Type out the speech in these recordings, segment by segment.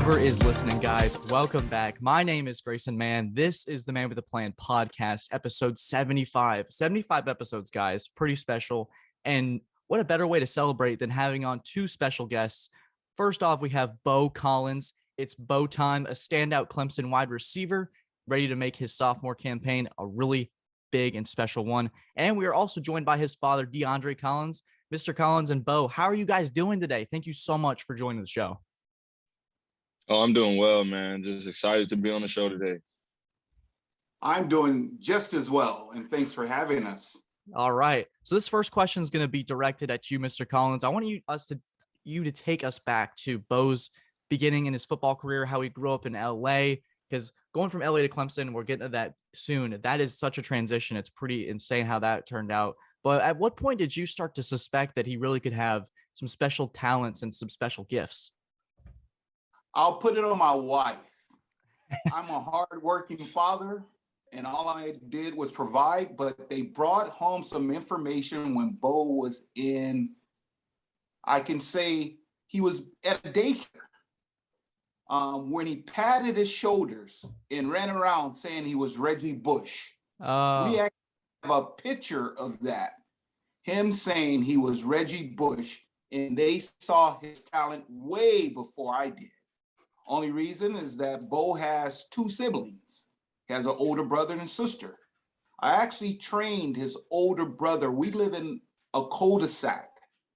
Whoever is listening, guys, welcome back. My name is Grayson Mann. This is the Man with a Plan podcast, episode 75. 75 episodes, guys. Pretty special. And what a better way to celebrate than having on two special guests. First off, we have Beaux Collins. It's Beaux time, a standout Clemson wide receiver, ready to make his sophomore campaign a really big and special one. And we are also joined by his father, DeAndre Collins. Mr. Collins and Beaux, how are you guys doing today? Thank you so much for joining the show. Oh, I'm doing well, man. Just excited to be on the show today. I'm doing just as well, and thanks for having us. All right. So this first question is going to be directed at you, Mr. Collins. I want you to take us back to Beau's beginning in his football career, how he grew up in LA, because going from LA to Clemson, we're getting to that soon. That is such a transition. It's pretty insane how that turned out. But at what point did you start to suspect that he really could have some special talents and some special gifts? I'll put it on my wife. I'm a hardworking father, and all I did was provide, but they brought home some information when Beaux was in, I can say he was at a daycare. When he patted his shoulders and ran around saying he was Reggie Bush. We actually have a picture of that. Him saying he was Reggie Bush, and they saw his talent way before I did. Only reason is that Beaux has two siblings. He has an older brother and sister. I actually trained his older brother. We live in a cul-de-sac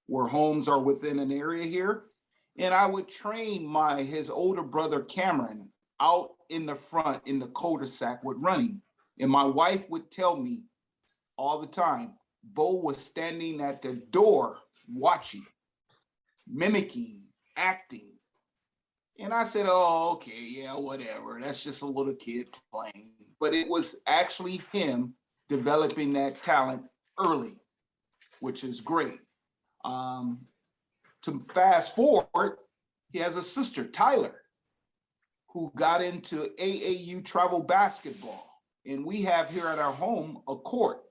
where homes are within an area here. And I would train his older brother, Cameron, out in the front in the cul-de-sac with running. And my wife would tell me all the time, Beaux was standing at the door watching, mimicking, acting. And I said, oh, okay, yeah, whatever. That's just a little kid playing. But it was actually him developing that talent early, which is great. To fast forward, he has a sister, Tyler, who got into AAU travel basketball. And we have here at our home a court.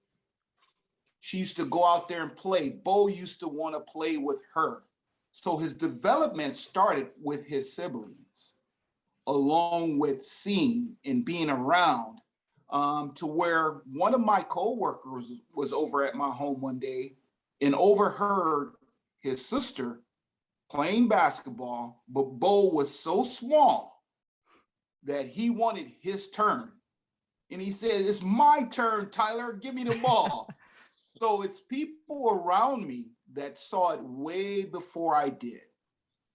She used to go out there and play. Beaux used to want to play with her. So his development started with his siblings, along with seeing and being around, to where one of my coworkers was over at my home one day and overheard his sister playing basketball, but Beaux was so small that he wanted his turn. And he said, it's my turn, Tyler, give me the ball. So it's people around me that saw it way before I did.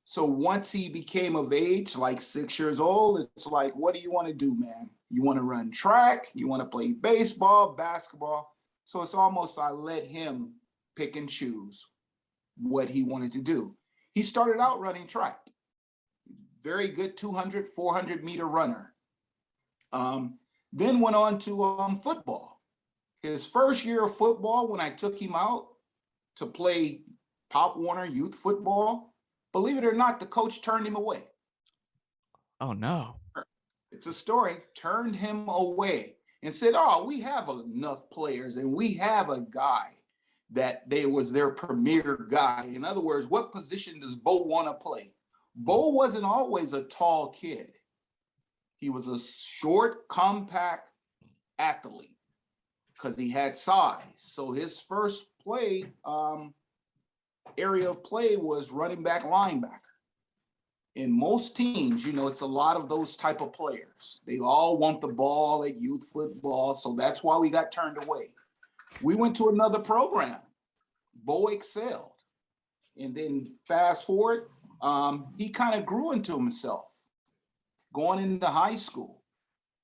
So once he became of age, like 6 years old, it's like, what do you want to do, man? You want to run track? You want to play baseball, basketball? So it's almost I let him pick and choose what he wanted to do. He started out running track. Very good 200, 400 meter runner. Then went on to football. His first year of football, when I took him out to play Pop Warner youth football, believe it or not, the coach turned him away. Oh, no. It's a story, turned him away and said, oh, we have enough players and we have a guy that was their premier guy. In other words, what position does Beaux want to play? Beaux wasn't always a tall kid. He was a short, compact athlete because he had size. So his first play, area of play was running back linebacker. In most teams, it's a lot of those type of players. They all want the ball at youth football. So that's why we got turned away. We went to another program. Beaux excelled. And then fast forward, he kind of grew into himself going into high school,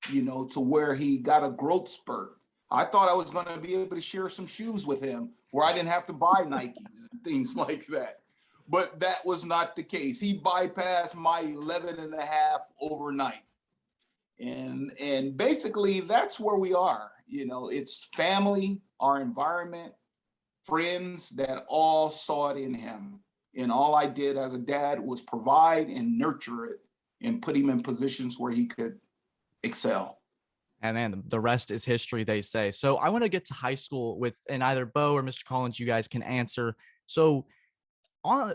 to where he got a growth spurt. I thought I was going to be able to share some shoes with him where I didn't have to buy Nikes and things like that. But that was not the case. He bypassed my 11 and a half overnight. And basically that's where we are. It's family, our environment, friends that all saw it in him. And all I did as a dad was provide and nurture it and put him in positions where he could excel. And then the rest is history, they say. So I want to get to high school and either Beaux or Mr. Collins, you guys can answer. So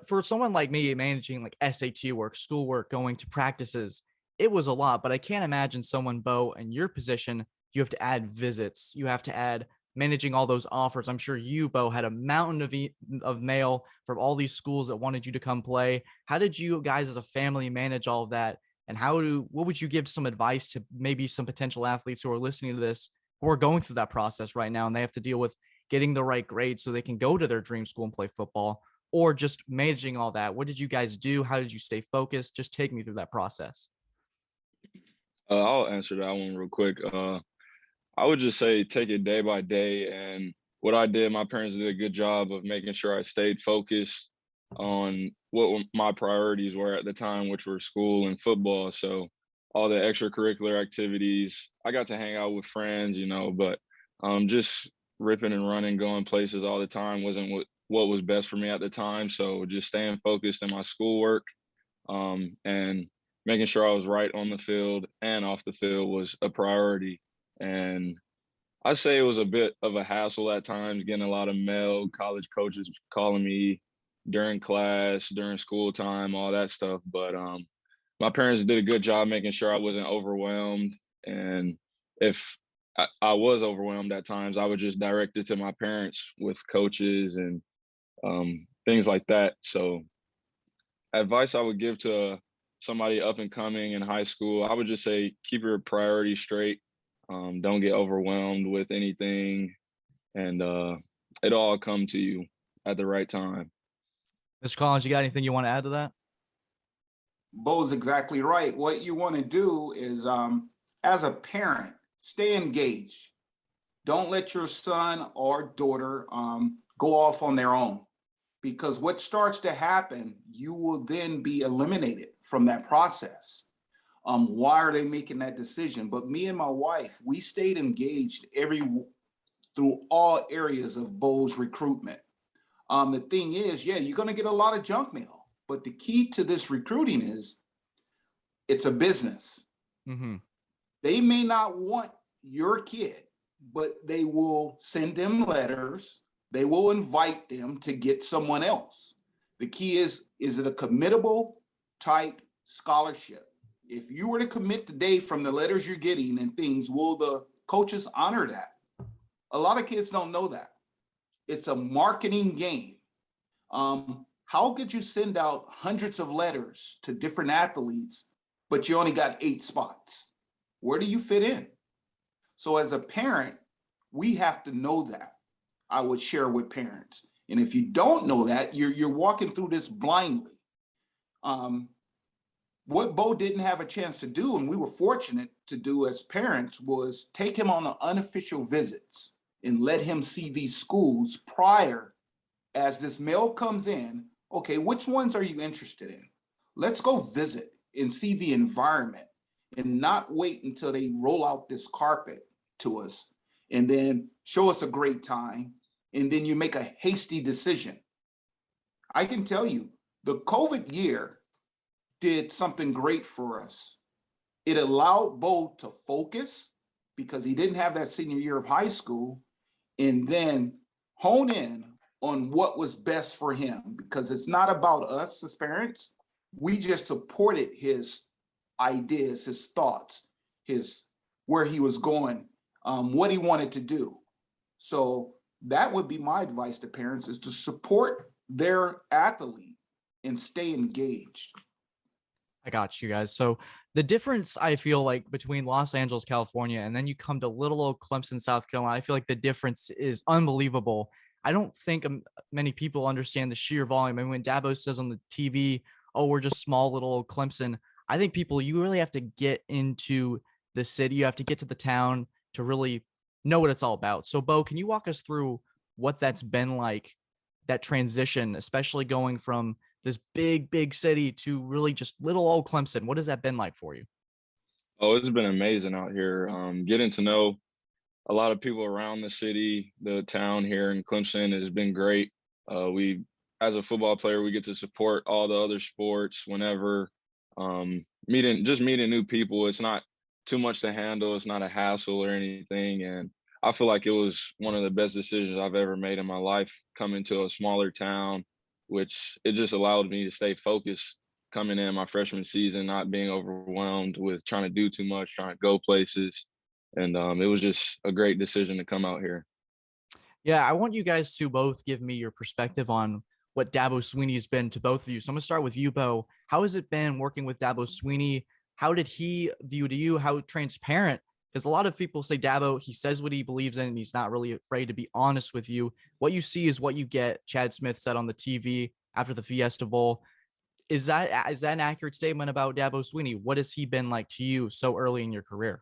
for someone like me managing like SAT work, schoolwork, going to practices, it was a lot. But I can't imagine someone, Beaux, in your position, you have to add visits, you have to add managing all those offers. I'm sure you, Beaux, had a mountain of mail from all these schools that wanted you to come play. How did you guys as a family manage all of that? And what would you give some advice to maybe some potential athletes who are listening to this, who are going through that process right now and they have to deal with getting the right grades so they can go to their dream school and play football, or just managing all that? What did you guys do? How did you stay focused? Just take me through that process. I'll answer that one real quick. I would just say take it day by day. And what I did, my parents did a good job of making sure I stayed focused on what my priorities were at the time, which were school and football. So all the extracurricular activities, I got to hang out with friends, but just ripping and running, going places all the time wasn't what was best for me at the time. So just staying focused in my schoolwork, and making sure I was right on the field and off the field was a priority. And I'd say it was a bit of a hassle at times, getting a lot of mail, college coaches calling me during class, during school time, all that stuff. But my parents did a good job making sure I wasn't overwhelmed. And if I was overwhelmed at times, I would just direct it to my parents with coaches and things like that. So advice I would give to somebody up and coming in high school, I would just say keep your priorities straight. Don't get overwhelmed with anything, and it'll all come to you at the right time. Mr. Collins, you got anything you want to add to that? Bo's exactly right. What you want to do is, as a parent, stay engaged. Don't let your son or daughter go off on their own, because what starts to happen, you will then be eliminated from that process. Why are they making that decision? But me and my wife, we stayed engaged through all areas of Beau's recruitment. The thing is, yeah, you're going to get a lot of junk mail, but the key to this recruiting is it's a business. Mm-hmm. They may not want your kid, but they will send them letters. They will invite them to get someone else. The key is it a committable type scholarship? If you were to commit today from the letters you're getting and things, will the coaches honor that? A lot of kids don't know that. It's a marketing game. How could you send out hundreds of letters to different athletes, but you only got 8 spots? Where do you fit in? So as a parent, we have to know that. I would share with parents. And if you don't know that, you're walking through this blindly. What Beaux didn't have a chance to do, and we were fortunate to do as parents, was take him on the unofficial visits and let him see these schools prior. As this mail comes in, okay, which ones are you interested in? Let's go visit and see the environment, and not wait until they roll out this carpet to us and then show us a great time, and then you make a hasty decision. I can tell you, the COVID year did something great for us. It allowed Beaux to focus, because he didn't have that senior year of high school, and then hone in on what was best for him, because it's not about us as parents. We just supported his ideas, his thoughts, where he was going, what he wanted to do. So that would be my advice to parents, is to support their athlete and stay engaged. I got you guys. So the difference I feel like between Los Angeles, California, and then you come to little old Clemson, South Carolina, I feel like the difference is unbelievable. I don't think many people understand the sheer volume. I mean, when Dabo says on the TV, "Oh, we're just small little old Clemson," I think you really have to get into the city. You have to get to the town to really know what it's all about. So, Beaux, can you walk us through what that's been like, that transition, especially going from this big, big city to really just little old Clemson? What has that been like for you? Oh, it's been amazing out here. Getting to know a lot of people around the city, the town here in Clemson has been great. As a football player, we get to support all the other sports whenever. Meeting new people. It's not too much to handle. It's not a hassle or anything. And I feel like it was one of the best decisions I've ever made in my life, coming to a smaller town, which it just allowed me to stay focused coming in my freshman season, not being overwhelmed with trying to do too much, trying to go places. And it was just a great decision to come out here. Yeah, I want you guys to both give me your perspective on what Dabo Swinney has been to both of you. So I'm gonna start with you, Beaux. How has it been working with Dabo Swinney? How did he view to you? How transparent? Because a lot of people say Dabo, he says what he believes in, and he's not really afraid to be honest with you. What you see is what you get. Chad Smith said on the TV after the Fiesta Bowl. Is that an accurate statement about Dabo Swinney? What has he been like to you so early in your career?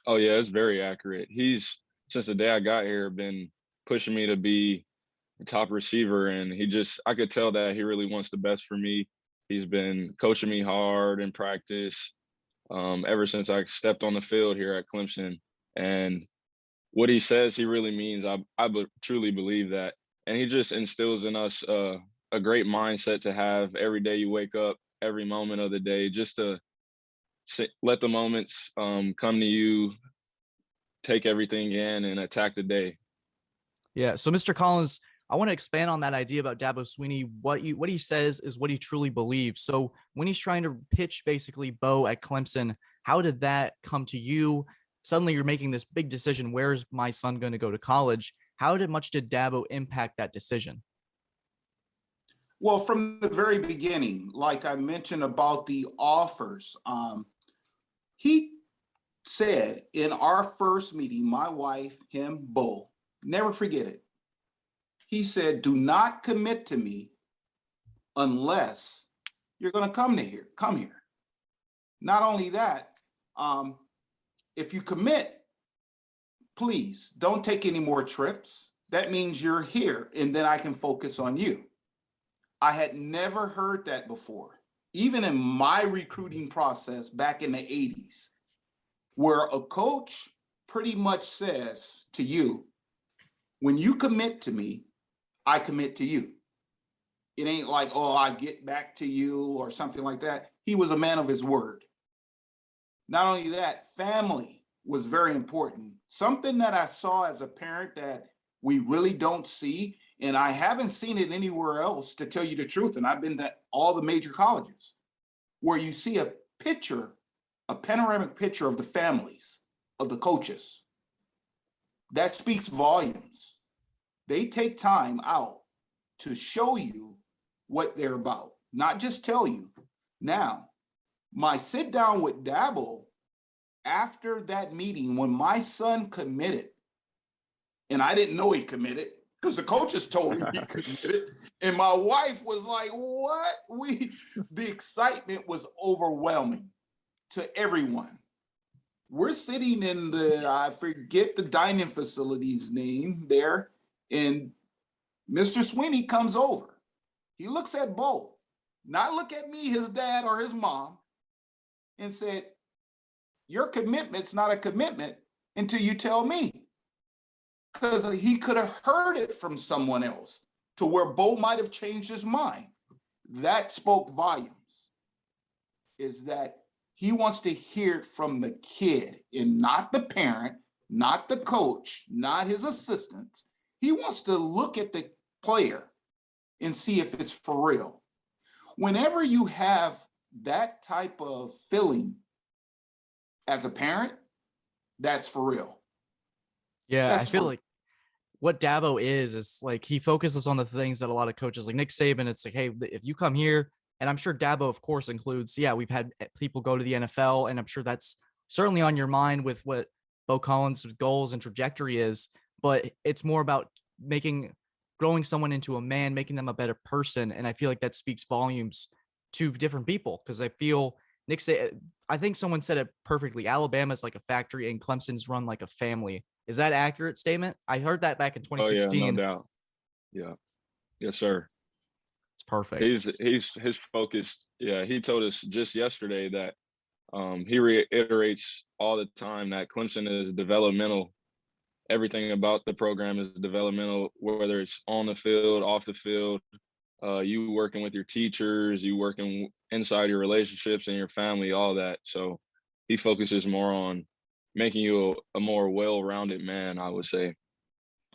Oh yeah, it's very accurate. He's, since the day I got here, been pushing me to be the top receiver, and I could tell that he really wants the best for me. He's been coaching me hard in practice ever since I stepped on the field here at Clemson. And what he says, he really means. I truly believe that. And he just instills in us a great mindset to have every day you wake up, every moment of the day, just to let the moments come to you, take everything in, and attack the day. Yeah. So, Mr. Collins, I want to expand on that idea about Dabo Swinney. What he says is what he truly believes. So, when he's trying to pitch basically Beaux at Clemson, how did that come to you? Suddenly, you're making this big decision. Where's my son going to go to college? How much did Dabo impact that decision? Well, from the very beginning, like I mentioned about the offers, he said in our first meeting, my wife, him, Beaux, never forget it. He said, do not commit to me unless you're going to come here. Not only that, if you commit, please don't take any more trips. That means you're here, and then I can focus on you. I had never heard that before, even in my recruiting process back in the 80s, where a coach pretty much says to you, when you commit to me, I commit to you. It ain't like, oh, I get back to you or something like that. He was a man of his word. Not only that, family was very important. Something that I saw as a parent that we really don't see, and I haven't seen it anywhere else, to tell you the truth, and I've been to all the major colleges, where you see a picture, a panoramic picture of the families, of the coaches. That speaks volumes. They take time out to show you what they're about, not just tell you. Now, my sit down with Dabo after that meeting, when my son committed, and I didn't know he committed because the coaches told me he committed, and my wife was like, what? The excitement was overwhelming to everyone. We're sitting in I forget the dining facility's name there, and Mr. Swinney comes over. He looks at Beaux, not look at me, his dad or his mom, and said, your commitment's not a commitment until you tell me. Because he could have heard it from someone else to where Beaux might have changed his mind. That spoke volumes, is that he wants to hear it from the kid and not the parent, not the coach, not his assistants. He wants to look at the player and see if it's for real. Whenever you have that type of feeling as a parent, that's for real. Yeah, I feel like what Dabo is like he focuses on the things that a lot of coaches like Nick Saban, it's like, hey, if you come here, and I'm sure Dabo, of course, includes, yeah, we've had people go to the NFL, and I'm sure that's certainly on your mind with what Beaux Collins' goals and trajectory is, but it's more about growing someone into a man, making them a better person. And I feel like that speaks volumes to different people, because I feel I think someone said it perfectly. Alabama's like a factory and Clemson's run like a family. Is that an accurate statement? I heard that back in 2016. Oh yeah, no doubt. Yeah. Yes, sir. It's perfect. He's focused. Yeah, he told us just yesterday that he reiterates all the time that Clemson is developmental. Everything about the program is developmental, whether it's on the field, off the field, you working with your teachers, you working inside your relationships and your family, all that. So he focuses more on making you a more well-rounded man, I would say.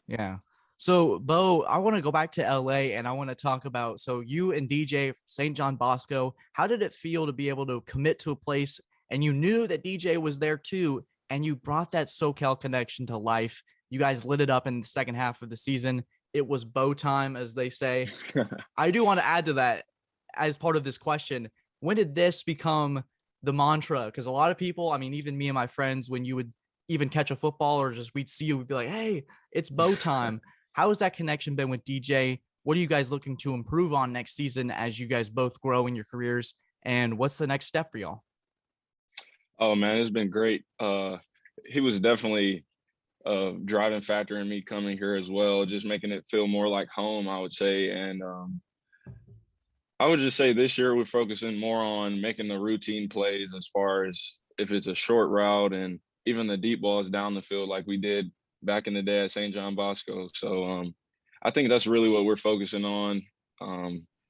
Yeah. So, Beaux, I want to go back to LA and I want to talk about, so you and DJ St. John Bosco, how did it feel to be able to commit to a place and you knew that DJ was there too, and you brought that SoCal connection to life? You guys lit it up in the second half of the season. It was Beaux time, as they say. I do want to add to that as part of this question. When did this become the mantra? Because a lot of people, I mean, even me and my friends, when you would even catch a football or just we'd see you, we'd be like, hey, it's Beaux time. How has that connection been with DJ? What are you guys looking to improve on next season as you guys both grow in your careers? And what's the next step for y'all? Oh man, it's been great. He was definitely a driving factor in me coming here as well, just making it feel more like home, I would say. And I would just say this year we're focusing more on making the routine plays as far as if it's a short route and even the deep balls down the field like we did back in the day at St. John Bosco. So I think that's really what we're focusing on.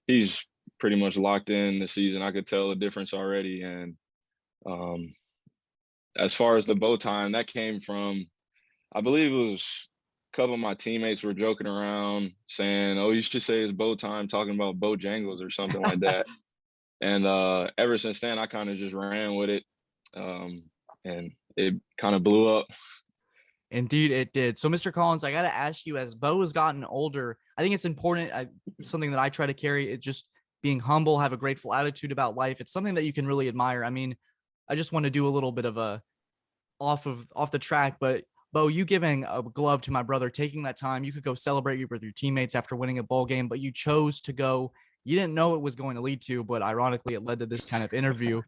He's pretty much locked in the season. I could tell the difference already. And as far as the Beaux time, that came from, I believe it was a couple of my teammates were joking around saying, oh, you should say it's Beaux time, talking about Bojangles or something like that. And ever since then, I kind of just ran with it. And it kind of blew up. Indeed, it did. So, Mr. Collins, I got to ask you, as Beaux has gotten older, I think it's important. Something that I try to carry is just being humble, have a grateful attitude about life. It's something that you can really admire. I mean, I just want to do a little bit of a off the track, but Beaux, you giving a glove to my brother, taking that time, you could go celebrate with your teammates after winning a bowl game, but you chose to go. You didn't know it was going to lead to, but ironically, it led to this kind of interview.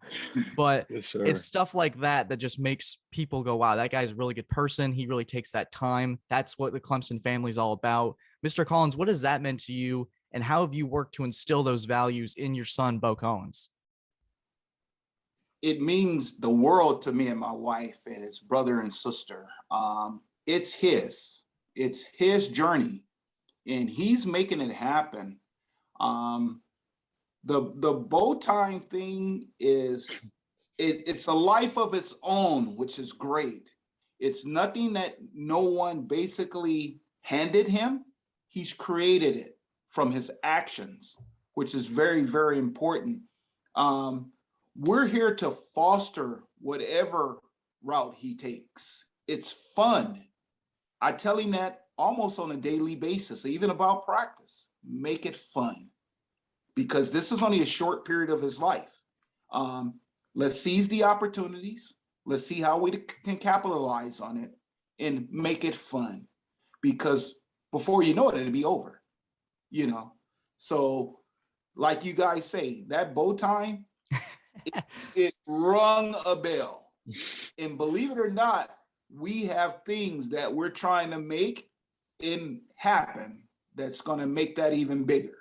But Yes, it's stuff like that that just makes people go, wow, that guy's a really good person. He really takes that time. That's what the Clemson family is all about. Mr. Collins, what has that meant to you? And how have you worked to instill those values in your son, Beaux Collins? It means the world to me and my wife and his brother and sister. It's his journey, and he's making it happen. The bow time thing is it's a life of its own, which is great. It's nothing that no one basically handed him. He's created it from his actions, which is very, very important. We're here to foster whatever route he takes. It's fun. I tell him that almost on a daily basis, even about practice. Make it fun, because this is only a short period of his life. Let's seize the opportunities. Let's see how we can capitalize on it and make it fun, because before you know it, it'll be over, you know? So like you guys say, that bow time, it rung a bell. And believe it or not, we have things that we're trying to make and happen that's going to make that even bigger.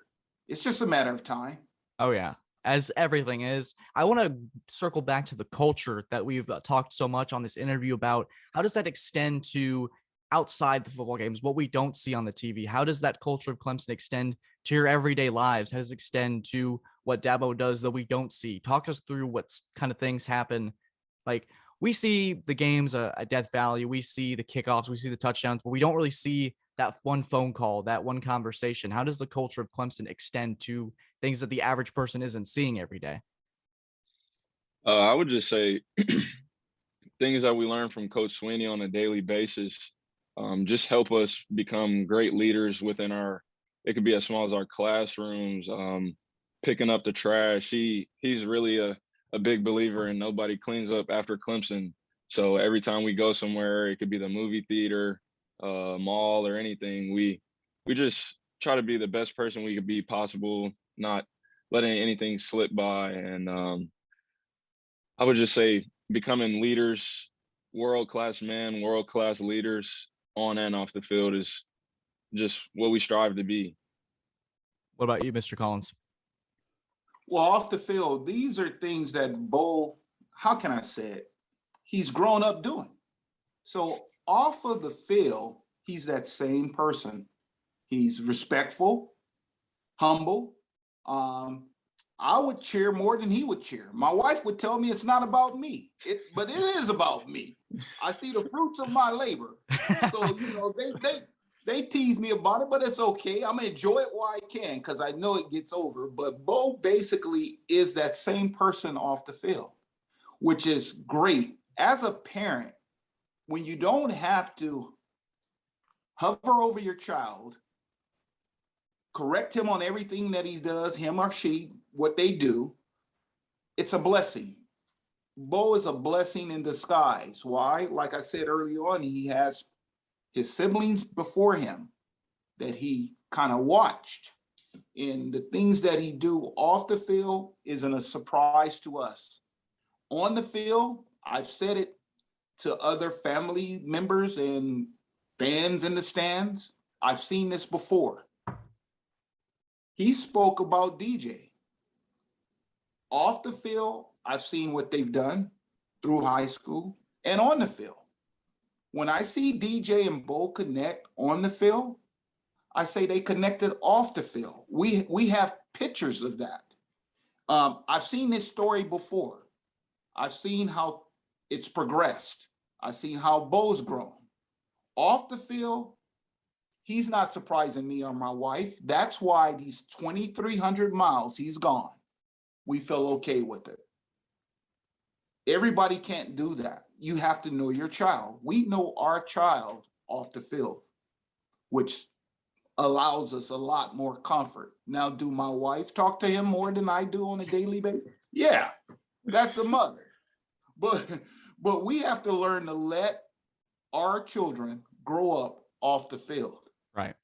It's just a matter of time. Oh, yeah. As everything is. I want to circle back to the culture that we've talked so much on this interview about. How does that extend to outside the football games, what we don't see on the TV? How does that culture of Clemson extend to your everyday lives? How does it extend to what Dabo does that we don't see? Talk us through what kind of things happen. Like, we see the games at Death Valley, we see the kickoffs, we see the touchdowns, but we don't really see that one phone call, that one conversation. How does the culture of Clemson extend to things that the average person isn't seeing every day? I would just say things that we learn from Coach Swinney on a daily basis just help us become great leaders within it could be as small as our classrooms, picking up the trash. He's really a big believer in nobody cleans up after Clemson. So every time we go somewhere, it could be the movie theater, mall, or anything, we just try to be the best person we could be possible, not letting anything slip by. And I would just say becoming leaders, world-class men, world-class leaders on and off the field is just what we strive to be. What about you, Mr. Collins? Well, off the field, these are things that Beaux, how can I say it? He's grown up doing. So off of the field, he's that same person. He's respectful, humble. I would cheer more than he would cheer. My wife would tell me it's not about me, but it is about me. I see the fruits of my labor. So, you know, They tease me about it, but it's okay. I'm gonna enjoy it while I can because I know it gets over. But Beaux basically is that same person off the field, which is great. As a parent, when you don't have to hover over your child, correct him on everything that he does, him or she, what they do, it's a blessing. Beaux is a blessing in disguise. Why? Like I said early on, he has his siblings before him that he kind of watched. And the things that he do off the field isn't a surprise to us. On the field, I've said it to other family members and fans in the stands. I've seen this before. He spoke about DJ. Off the field, I've seen what they've done through high school and on the field. When I see DJ and Beaux connect on the field, I say they connected off the field. We have pictures of that. I've seen this story before. I've seen how it's progressed. I've seen how Beau's grown. Off the field, he's not surprising me or my wife. That's why these 2,300 miles he's gone, we feel okay with it. Everybody can't do that. You have to know your child. We know our child off the field, which allows us a lot more comfort. Now, do my wife talk to him more than I do on a daily basis? Yeah, that's a mother. But we have to learn to let our children grow up off the field. Right.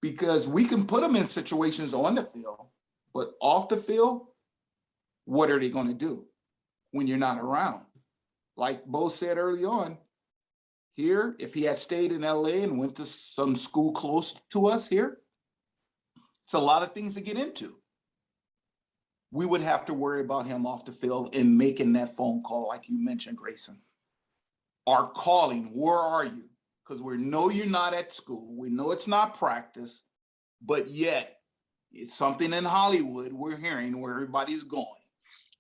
Because we can put them in situations on the field, but off the field, what are they going to do when you're not around? Like Beaux said early on, here, if he had stayed in LA and went to some school close to us here, it's a lot of things to get into. We would have to worry about him off the field and making that phone call, like you mentioned, Grayson. Our calling, where are you? Because we know you're not at school. We know it's not practice, but yet it's something in Hollywood we're hearing where everybody's going.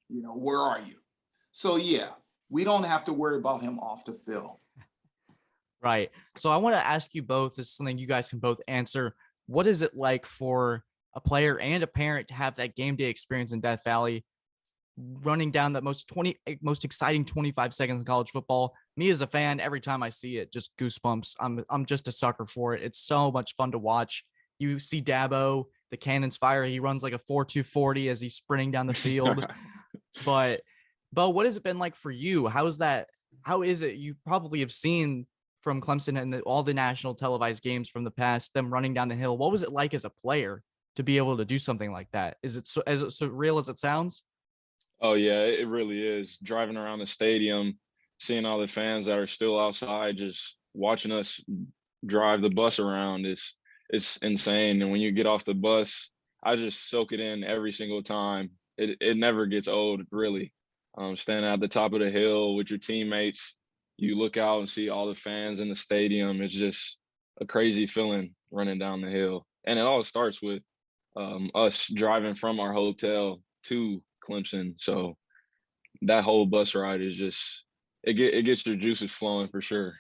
You know, where are you? So yeah, we don't have to worry about him off the field. Right. So I want to ask you both, this is something you guys can both answer. What is it like for a player and a parent to have that game day experience in Death Valley, running down that most exciting 25 seconds in college football? Me as a fan, every time I see it, just goosebumps. I'm just a sucker for it. It's so much fun to watch. You see Dabo, the cannons fire. He runs like a 4.240 as he's sprinting down the field. But what has it been like for you? How is it? You probably have seen from Clemson and all the national televised games from the past, them running down the hill. What was it like as a player to be able to do something like that? Is it so real as it sounds? Oh yeah, it really is. Driving around the stadium, seeing all the fans that are still outside, just watching us drive the bus around it's insane. And when you get off the bus, I just soak it in every single time. It never gets old, really. Standing at the top of the hill with your teammates, you look out and see all the fans in the stadium. It's just a crazy feeling running down the hill. And it all starts with us driving from our hotel to Clemson. So that whole bus ride is just, it gets your juices flowing for sure.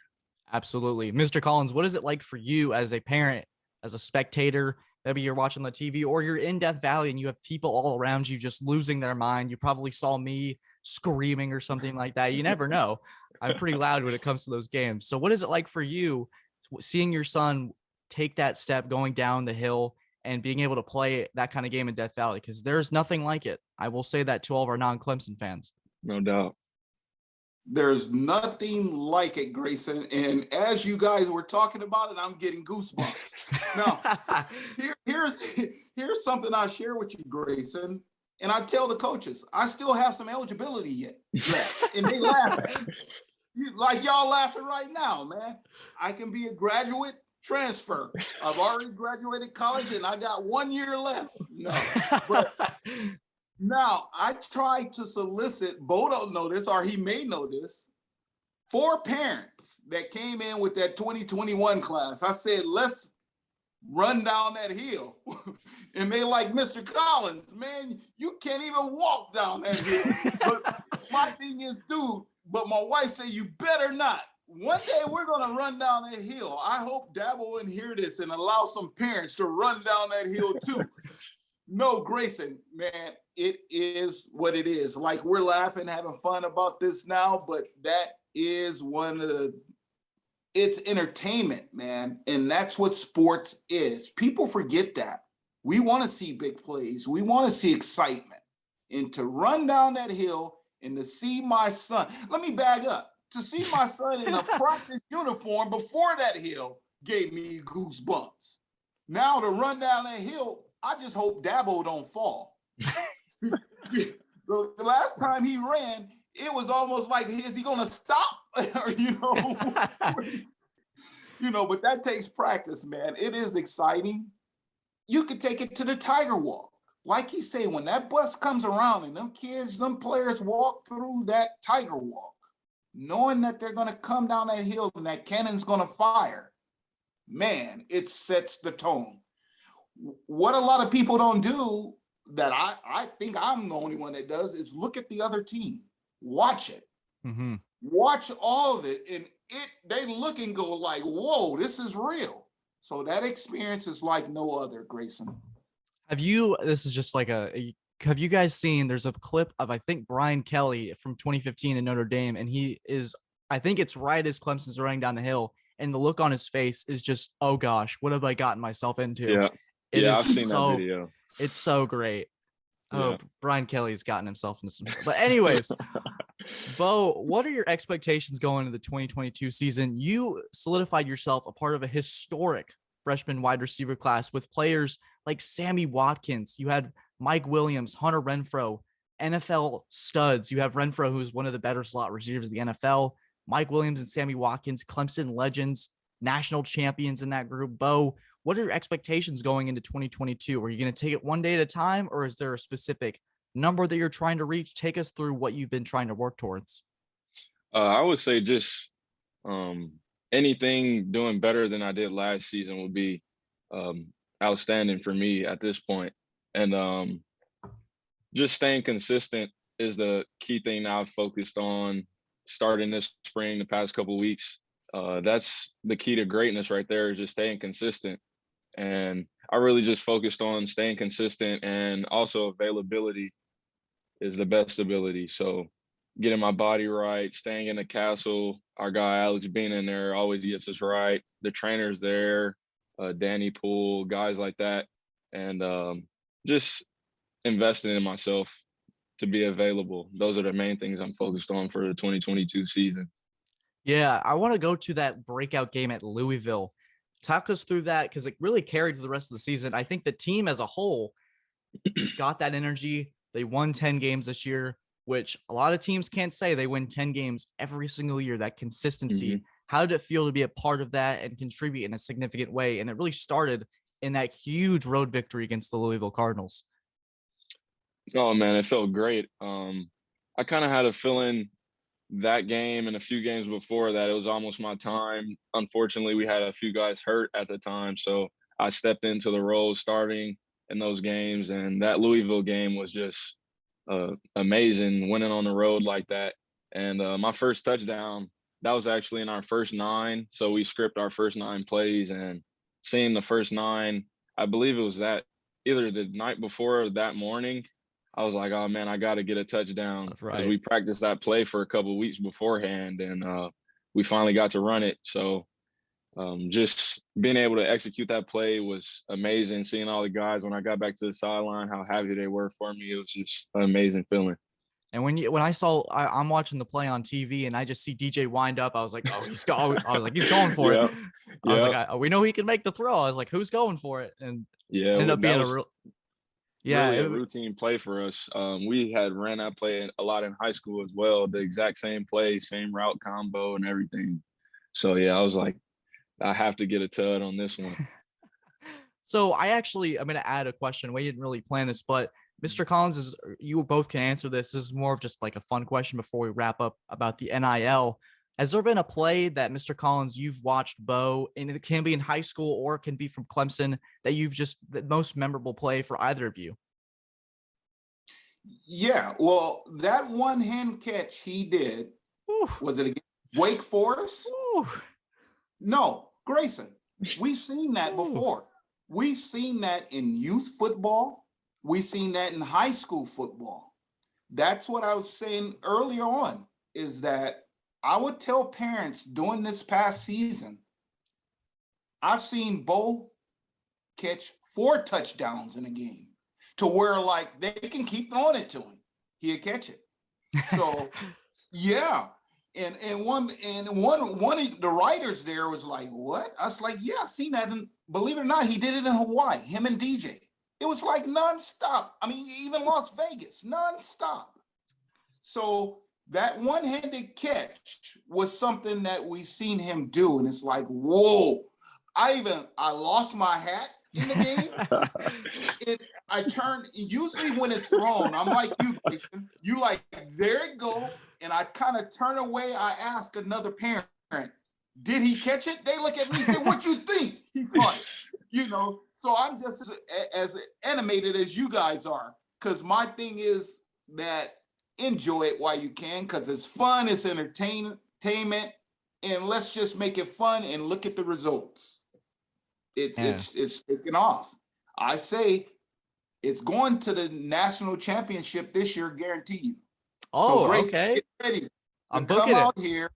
Absolutely. Mr. Collins, what is it like for you as a parent, as a spectator? Maybe you're watching the TV or you're in Death Valley and you have people all around you just losing their mind. You probably saw me screaming or something like that. You never know. I'm pretty loud when it comes to those games. So what is it like for you seeing your son take that step going down the hill and being able to play that kind of game in Death Valley? Because there's nothing like it. I will say that to all of our non-Clemson fans. No doubt. There's nothing like it, Grayson. And as you guys were talking about it, I'm getting goosebumps. Now, here's something I share with you, Grayson. And I tell the coaches, I still have some eligibility yet. And they laugh at me. Like y'all laughing right now, man. I can be a graduate transfer. I've already graduated college and I got 1 year left. No, but now I tried to solicit, Beaux don't know this, or he may know this, 4 parents that came in with that 2021 class. I said, let's run down that hill. And they like, Mr. Collins, man, you can't even walk down that hill. But my thing is, dude, but my wife said, you better not. one day we're going to run down that hill. I hope Dabo will hear this and allow some parents to run down that hill too. No, Grayson, man, it is what it is. Like, we're laughing, having fun about this now, but that is it's entertainment, man. And that's what sports is. People forget that. We want to see big plays. We want to see excitement. And to run down that hill and to see my son, let me back up. To see my son in a practice uniform before that hill gave me goosebumps. Now to run down that hill, I just hope Dabo don't fall. The last time he ran, it was almost like, is he going to stop? But that takes practice, man. It is exciting. You could take it to the Tiger Walk. Like you say, when that bus comes around and them players walk through that Tiger Walk, knowing that they're going to come down that hill and that cannon's going to fire, man, it sets the tone. What a lot of people don't do, that I think I'm the only one that does, is look at the other team. Watch it. Mm-hmm. Watch all of it. And they look and go like, whoa, this is real. So that experience is like no other, Grayson. Have you guys seen, there's a clip of, I think, Brian Kelly from 2015 in Notre Dame, and I think it's right as Clemson's running down the hill, and the look on his face is just, oh gosh, what have I gotten myself into? Yeah, I've seen that video. It's so great. Oh, Yeah. Brian Kelly's gotten himself into some. But anyways, Beaux, what are your expectations going into the 2022 season? You solidified yourself a part of a historic freshman wide receiver class with players like Sammy Watkins. You had Mike Williams, Hunter Renfrow, NFL studs. You have Renfrow, who's one of the better slot receivers of the NFL. Mike Williams and Sammy Watkins, Clemson legends, national champions in that group. Beaux, what are your expectations going into 2022? Are you going to take it one day at a time, or is there a specific number that you're trying to reach? Take us through what you've been trying to work towards. I would say just anything doing better than I did last season would be outstanding for me at this point. And just staying consistent is the key thing that I've focused on starting this spring, the past couple of weeks. That's the key to greatness right there, is just staying consistent. And I really just focused on staying consistent, and also availability is the best ability. So getting my body right, staying in the castle. Our guy, Alex Bean in there, always gets us right. The trainer's there, Danny Poole, guys like that. And just investing in myself to be available. Those are the main things I'm focused on for the 2022 season. Yeah, I want to go to that breakout game at Louisville. Talk us through that, because it really carried to the rest of the season. I think the team as a whole got that energy. They won 10 games this year, which a lot of teams can't say they win 10 games every single year, that consistency. Mm-hmm. How did it feel to be a part of that and contribute in a significant way? And it really started in that huge road victory against the Louisville Cardinals. Oh, man, it felt great. I kind of had a feeling that game and a few games before that it was almost my time. Unfortunately, we had a few guys hurt at the time, so I stepped into the role starting in those games. And that Louisville game was just amazing, winning on the road like that. And my first touchdown, that was actually in our first 9. So we script our first 9 plays, and seeing the first 9, I believe it was that either the night before or that morning, I was like, oh, man, I got to get a touchdown. That's right. We practiced that play for a couple of weeks beforehand, and we finally got to run it. So just being able to execute that play was amazing. Seeing all the guys when I got back to the sideline, how happy they were for me, it was just an amazing feeling. And when I'm watching the play on TV and I just see DJ wind up, I was like, oh, he's going. I was like, he's going for it. I was like, we know he can make the throw. I was like, who's going for it? And it ended up being really a routine play for us. We had ran that play a lot in high school as well. The exact same play, same route combo and everything. So yeah, I was like, I have to get a tud on this one. So I'm going to add a question. We didn't really plan this, but Mr. Collins, you both can answer this. This is more of just like a fun question before we wrap up about the NIL. Has there been a play that, Mr. Collins, you've watched, Beaux, and it can be in high school or it can be from Clemson, that the most memorable play for either of you? Yeah, well, that one hand catch he did, was it against Wake Forest? Ooh. No, Grayson. We've seen that Ooh. before. We've seen that in youth football. We've seen that in high school football. That's what I was saying earlier on, is that I would tell parents during this past season, I've seen Beaux catch 4 touchdowns in a game to where like they can keep throwing it to him. He'll catch it. So yeah. And one of the writers there was like, what? I was like, yeah, I've seen that. And believe it or not, he did it in Hawaii, him and DJ. It was like nonstop. I mean, even Las Vegas, nonstop. So that one-handed catch was something that we've seen him do. And it's like, whoa. I lost my hat in the game. I turned, usually when it's thrown, I'm like you, Grayson, you like, there it go. And I kind of turn away. I ask another parent, did he catch it? They look at me and say, what you think? He caught it. You know, so I'm just as animated as you guys are, because my thing is that enjoy it while you can, because it's fun, it's entertainment, and let's just make it fun and look at the results. It's taking off. I say it's going to the national championship this year, guarantee you. Oh, so Grace, okay. get ready I'm to booking come it. out here,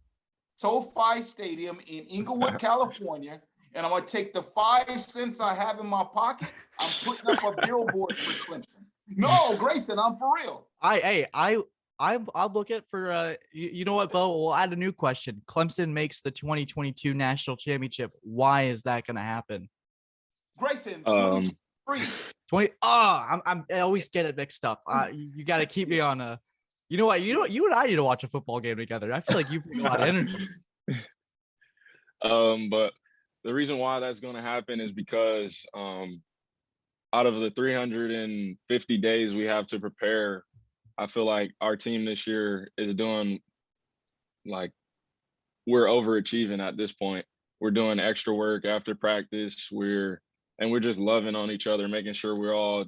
SoFi Stadium in Inglewood, California, and I'm going to take the 5 cents I have in my pocket. I'm putting up a billboard for Clemson. No, Grayson, I'm for real. I'll book it for you know what, Beaux? We'll add a new question. Clemson makes the 2022 national championship. Why is that going to happen? Grayson, 2023. 20. Oh, I always get it mixed up. You got to keep me on a. You know what? You and I need to watch a football game together. I feel like you bring a lot of energy. But the reason why that's going to happen is because out of the 350 days we have to prepare, I feel like our team this year is doing, like, we're overachieving at this point. We're doing extra work after practice. We're just loving on each other, making sure we're all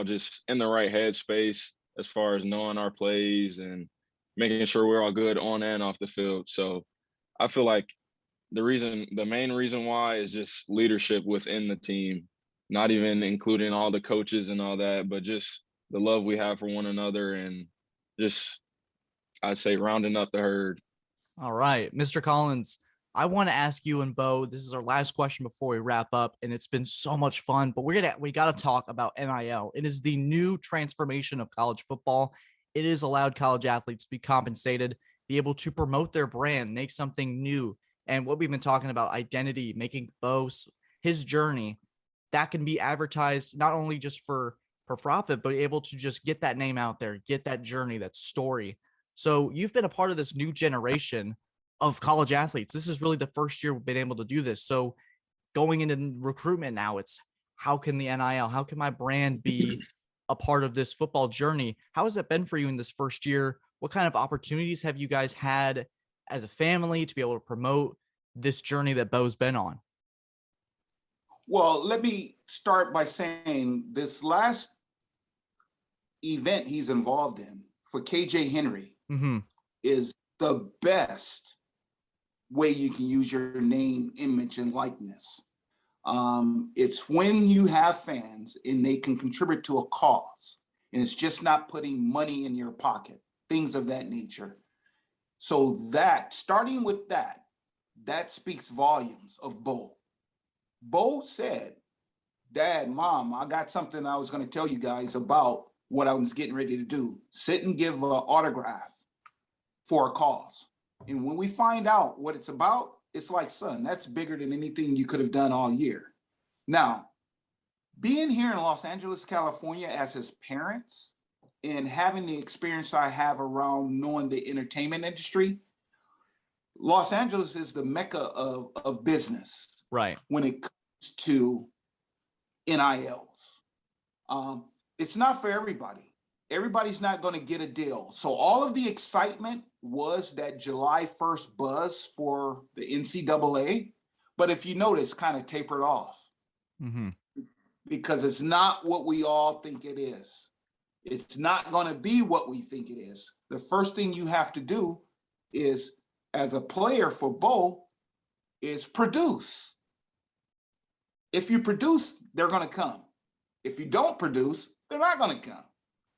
just in the right headspace as far as knowing our plays and making sure we're all good on and off the field. So I feel like the main reason why is just leadership within the team, not even including all the coaches and all that, but just the love we have for one another and just, I'd say, rounding up the herd. All right, Mr. Collins, I want to ask you and Beaux, this is our last question before we wrap up, and it's been so much fun, but we got to talk about NIL. It is the new transformation of college football. It has allowed college athletes to be compensated, be able to promote their brand, make something new. And what we've been talking about, identity, making Beaux his journey, that can be advertised not only just for profit, but able to just get that name out there, get that journey, that story. So you've been a part of this new generation of college athletes. This is really the first year we've been able to do this. So going into recruitment now, it's how can the NIL, how can my brand be a part of this football journey? How has it been for you in this first year? What kind of opportunities have you guys had as a family to be able to promote this journey that Beau's been on? Well, let me start by saying this last event he's involved in for KJ Henry is the best way you can use your name, image, and likeness. It's when you have fans and they can contribute to a cause, and it's just not putting money in your pocket, things of that nature. So that, starting with that speaks volumes of Beaux. Beaux said, Dad, Mom, I got something I was going to tell you guys about what I was getting ready to do. Sit and give an autograph for a cause. And when we find out what it's about, it's like, son, that's bigger than anything you could have done all year. Now, being here in Los Angeles, California, as his parents and having the experience I have around knowing the entertainment industry, Los Angeles is the mecca of business. Right. When it comes to NILs. It's not for everybody. Everybody's not going to get a deal. So all of the excitement was that July 1st buzz for the NCAA. But if you notice, kind of tapered off because it's not what we all think it is. It's not going to be what we think it is. The first thing you have to do is, as a player for Beaux, is produce. If you produce, they're going to come. If you don't produce, they're not going to come.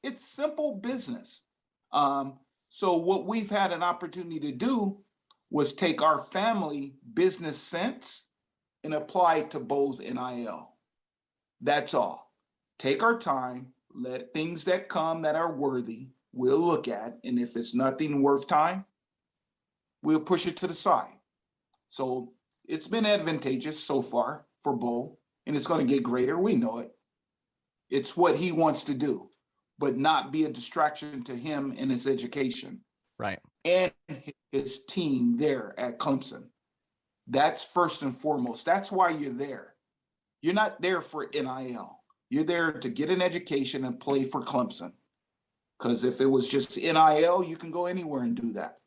It's simple business. So what we've had an opportunity to do was take our family business sense and apply it to Beaux NIL. That's all. Take our time, let things that come that are worthy, we'll look at, and if it's nothing worth time, we'll push it to the side. So it's been advantageous so far for Beaux, and it's going to get greater. We know it. It's what he wants to do, but not be a distraction to him in his education. Right. And his team there at Clemson. That's first and foremost. That's why you're there. You're not there for NIL. You're there to get an education and play for Clemson. Because if it was just NIL, you can go anywhere and do that.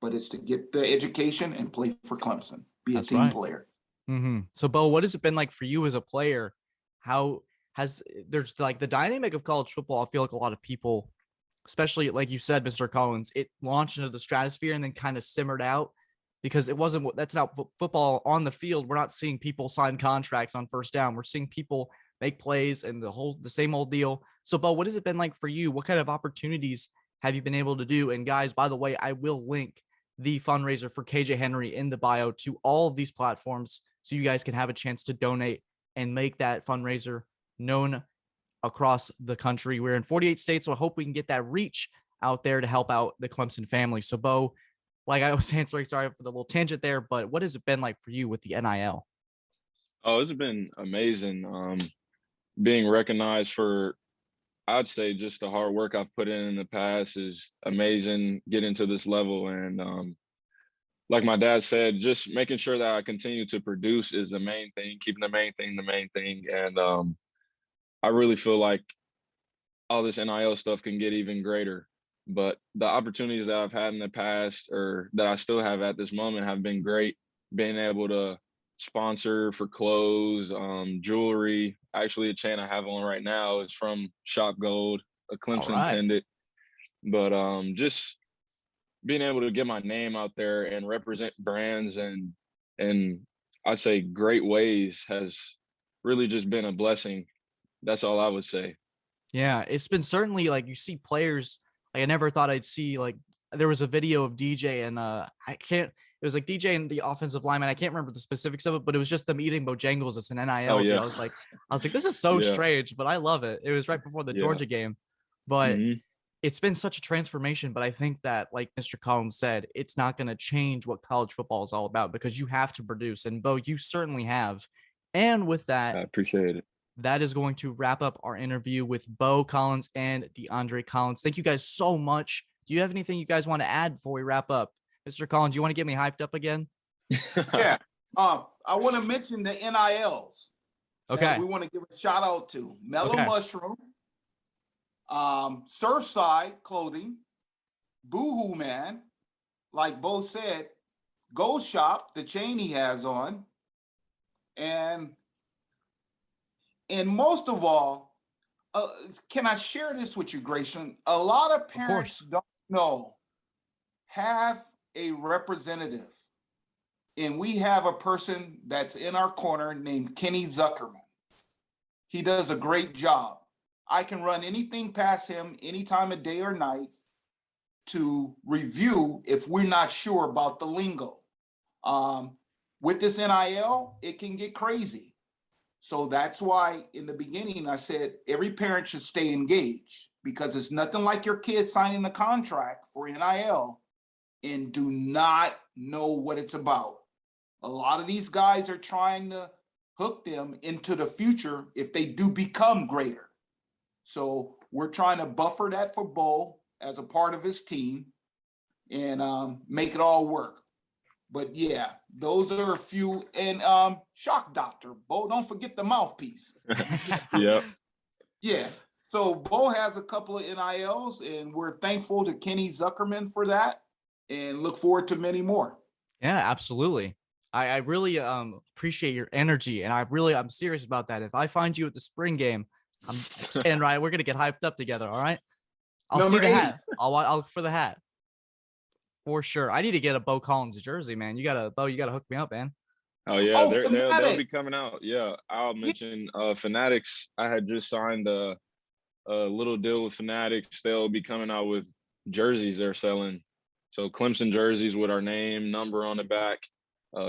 But it's to get the education and play for Clemson, be a team player. Mm-hmm. So, Beaux, what has it been like for you as a player? How there's like the dynamic of college football? I feel like a lot of people, especially like you said, Mr. Collins, it launched into the stratosphere and then kind of simmered out because that's not football on the field. We're not seeing people sign contracts on first down. We're seeing people make plays and the same old deal. So, Beaux, what has it been like for you? What kind of opportunities have you been able to do? And guys, by the way, I will link the fundraiser for KJ Henry in the bio to all of these platforms so you guys can have a chance to donate and make that fundraiser known across the country. We're in 48 states, so I hope we can get that reach out there to help out the Clemson family. So, Beaux, like I was answering, sorry for the little tangent there, but what has it been like for you with the NIL? Oh, it's been amazing. Being recognized for, I'd say, just the hard work I've put in the past is amazing. Getting to this level, and like my dad said, just making sure that I continue to produce is the main thing. Keeping the main thing, and I really feel like all this NIL stuff can get even greater. But the opportunities that I've had in the past, or that I still have at this moment, have been great. Being able to sponsor for clothes, jewelry. Actually, a chain I have on right now is from Shop Gold, a Clemson pendant. But just being able to get my name out there and represent brands and I say great ways has really just been a blessing. That's all I would say. Yeah, it's been certainly like you see players. Like I never thought I'd see, like there was a video of DJ and it was like DJ and the offensive lineman. I can't remember the specifics of it, but it was just them eating Bojangles as an NIL. Oh, yeah. I was like, this is so strange, but I love it. It was right before the Georgia game, but it's been such a transformation. But I think that, like Mr. Collins said, it's not going to change what college football is all about because you have to produce. And Beaux, you certainly have. And with that, I appreciate it. That is going to wrap up our interview with Beaux Collins and DeAndre Collins. Thank you guys so much. Do you have anything you guys want to add before we wrap up? Mr. Collins, you want to get me hyped up again? Yeah. I want to mention the NILs. Okay. We want to give a shout out to Mellow Mushroom, Surfside Clothing, Boohoo Man, like Beaux said, Go Shop, the chain he has on, and most of all, can I share this with you, Grayson? A lot of parents don't know, have a representative. And we have a person that's in our corner named Kenny Zuckerman. He does a great job. I can run anything past him any time of day or night to review if we're not sure about the lingo. With this NIL, it can get crazy. So that's why in the beginning I said every parent should stay engaged, because it's nothing like your kid signing a contract for NIL and do not know what it's about. A lot of these guys are trying to hook them into the future if they do become greater. So we're trying to buffer that for Beaux as a part of his team and make it all work. But yeah, those are a few. And Shock Doctor, Beaux, don't forget the mouthpiece. Yep. Yeah. So Beaux has a couple of NILs, and we're thankful to Kenny Zuckerman for that and look forward to many more. Yeah, absolutely. I really appreciate your energy, and I'm serious about that. If I find you at the spring game, I'm standing right. We're going to get hyped up together. All right. I'll see the hat. I'll look for the hat. For sure. I need to get a Beaux Collins jersey, man. Beaux, you gotta hook me up, man. Oh yeah, Oh, they'll be Fanatic. coming out. Yeah, I'll Yeah. mention Fanatics. I had just signed a little deal with Fanatics. They'll be coming out with jerseys they're selling. So Clemson jerseys with our name, number on the back,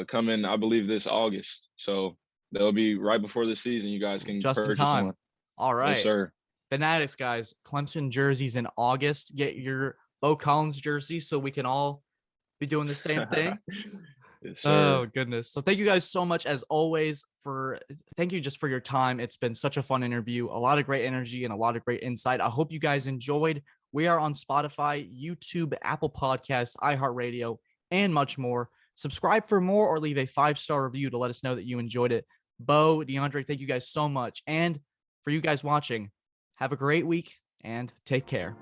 coming, I believe, this August. So they'll be right before the season. You guys can Just in purchase time. one. All right. Yes, sir. Fanatics, guys. Clemson jerseys in August. Get your Beaux Collins jersey so we can all be doing the same thing. Yes, sir. Oh goodness. So thank you guys so much as always thank you just for your time. It's been such a fun interview, a lot of great energy and a lot of great insight. I hope you guys enjoyed. We are on Spotify, YouTube, Apple Podcasts, iHeartRadio, and much more. Subscribe for more or leave a 5-star review to let us know that you enjoyed it. Beaux, DeAndre, thank you guys so much. And for you guys watching, have a great week and take care.